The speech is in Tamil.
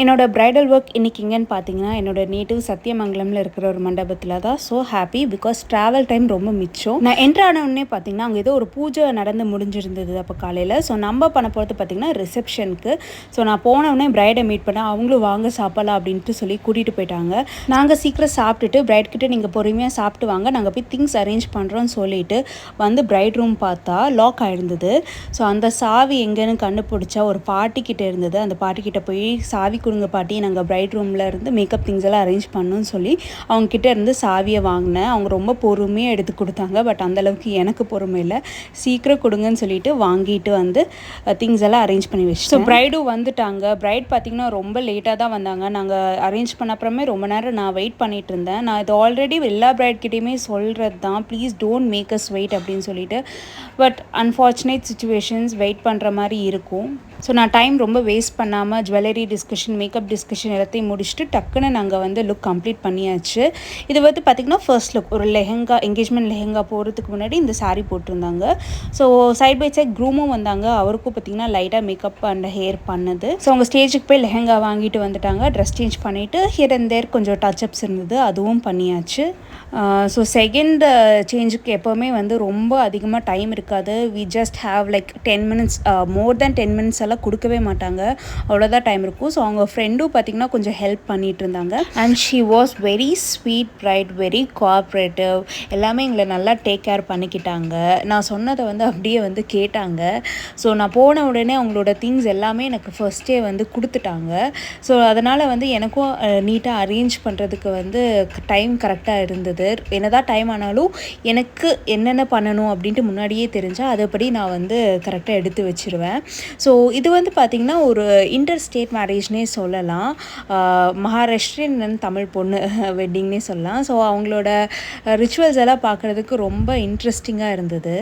என்னோட பிரைடல் ஒர்க் இன்றைக்கி எங்கேன்னு பார்த்தீங்கன்னா, என்னோட நேட்டிவ் சத்தியமங்கலம்ல இருக்கிற ஒரு மண்டபத்தில் தான். So happy because travel time ரொம்ப மிச்சம். நான் என்ட்ரு ஆனவுடனே பார்த்தீங்கன்னா, அங்கே ஏதோ ஒரு பூஜை நடந்து முடிஞ்சிருந்தது அப்போ காலையில். ஸோ நம்ம பண்ண போகிறது பார்த்தீங்கன்னா ரிசப்ஷனுக்கு. ஸோ நான் போனவுடனே பிரைடை மீட் பண்ணேன். அவங்களும் வாங்க சாப்பிடலாம் அப்படின்ட்டு சொல்லி கூட்டிகிட்டு போயிட்டாங்க. நாங்கள் சீக்கிரம் சாப்பிட்டுட்டு பிரைட் கிட்ட நீங்கள் பொறுமையாக சாப்பிட்டு வாங்க, நாங்கள் போய் திங்ஸ் அரேஞ்ச் பண்ணுறோன்னு சொல்லிட்டு வந்து பிரைட் ரூம் பார்த்தா லாக் ஆகிருந்தது. ஸோ அந்த சாவி எங்கேன்னு கண்டுபிடிச்சா ஒரு பாட்டிக்கிட்ட இருந்தது. அந்த பாட்டிக்கிட்ட போய் சாவி கொடுங்க பாட்டி, நாங்கள் பிரைட் ரூமில் இருந்து மேக்கப் திங்ஸ் எல்லாம் அரேஞ்ச் பண்ணணும்னு சொல்லி அவங்கக்கிட்ட இருந்து சாவியை வாங்கினேன். அவங்க ரொம்ப பொறுமையாக எடுத்து கொடுத்தாங்க. பட் அந்தளவுக்கு எனக்கு பொறுமை இல்லை. சீக்கிரம் கொடுங்கன்னு சொல்லிட்டு வாங்கிட்டு வந்து திங்ஸ் எல்லாம் அரேஞ்ச் பண்ணி வச்சு. ஸோ பிரைடும் வந்துட்டாங்க. பிரைட் பார்த்திங்கன்னா ரொம்ப லேட்டாக தான் வந்தாங்க. நாங்கள் அரேஞ்ச் பண்ண அப்புறமே ரொம்ப நேரம் நான் வெயிட் பண்ணிகிட்டு இருந்தேன். நான் இது ஆல்ரெடி எல்லா பிரைட்கிட்டையுமே சொல்கிறது தான், please don't make us wait அப்படின்னு சொல்லிட்டு. பட் அன்ஃபார்ச்சுனேட் சுச்சுவேஷன்ஸ் வெயிட் பண்ணுற மாதிரி இருக்கும். ஸோ நான் டைம் ரொம்ப வேஸ்ட் பண்ணாமல் ஜுவல்லரி டிஸ்கஷன், மேக்கப் டிஸ்கஷன் எல்லாத்தையும் முடிச்சுட்டு டக்குன்னு நாங்கள் வந்து லுக் கம்ப்ளீட் பண்ணியாச்சு. இது வந்து பார்த்திங்கன்னா ஃபர்ஸ்ட் லுக். ஒரு லெஹெங்கா, என்கேஜ்மெண்ட் லெஹெங்கா போகிறதுக்கு முன்னாடி இந்த சாரீ போட்டிருந்தாங்க. ஸோ சைட் பை சைட் க்ரூமும் வந்தாங்க. அவருக்கும் பார்த்திங்கன்னா லைட்டாக மேக்கப் அண்ட் ஹேர் பண்ணுது. ஸோ அவங்க ஸ்டேஜுக்கு போய் லெஹெங்கா வாங்கிட்டு வந்துட்டாங்க. ட்ரெஸ் சேஞ்ச் பண்ணிவிட்டு ஹியர் அண்ட் தேர் கொஞ்சம் டச்சப்ஸ் இருந்தது, அதுவும் பண்ணியாச்சு. ஸோ செகண்ட் சேஞ்சுக்கு எப்போவுமே வந்து ரொம்ப அதிகமாக டைம் இருக்காது. We just have like 10 minutes, more than 10 minutes எல்லாம் கொடுக்கவே மாட்டாங்க. அவ்வளோதான் டைம் இருக்கும். ஸோ அவங்க ஃப்ரெண்டும் பார்த்திங்கன்னா கொஞ்சம் ஹெல்ப் பண்ணிகிட்டு இருந்தாங்க. And she was very sweet bride, very cooperative. எல்லாமே எங்களை நல்லா டேக் கேர் பண்ணிக்கிட்டாங்க. நான் சொன்னதை வந்து அப்படியே வந்து கேட்டாங்க. ஸோ நான் போன உடனே அவங்களோட திங்ஸ் எல்லாமே எனக்கு ஃபர்ஸ்ட்டே வந்து கொடுத்துட்டாங்க. ஸோ அதனால் வந்து எனக்கும் நீட்டாக அரேஞ்ச் பண்ணுறதுக்கு வந்து டைம் கரெக்டாக இருந்தது. என்னதான் டைம் ஆனாலும் எனக்கு என்னென்ன பண்ணணும் அப்படின்ட்டு முன்னாடியே தெரிஞ்சால் அதைப்படி நான் வந்து கரெக்டாக எடுத்து வச்சுருவேன். ஸோ இது வந்து பார்த்திங்கன்னா ஒரு இன்டர் ஸ்டேட் மேரேஜ்னே சொல்லலாம். மகாராஷ்டிரியன் தமிழ் பொண்ணு வெட்டிங்னே சொல்லலாம். ஸோ அவங்களோட ரிச்சுவல்ஸ் எல்லாம் பார்க்குறதுக்கு ரொம்ப இன்ட்ரெஸ்டிங்காக இருந்தது.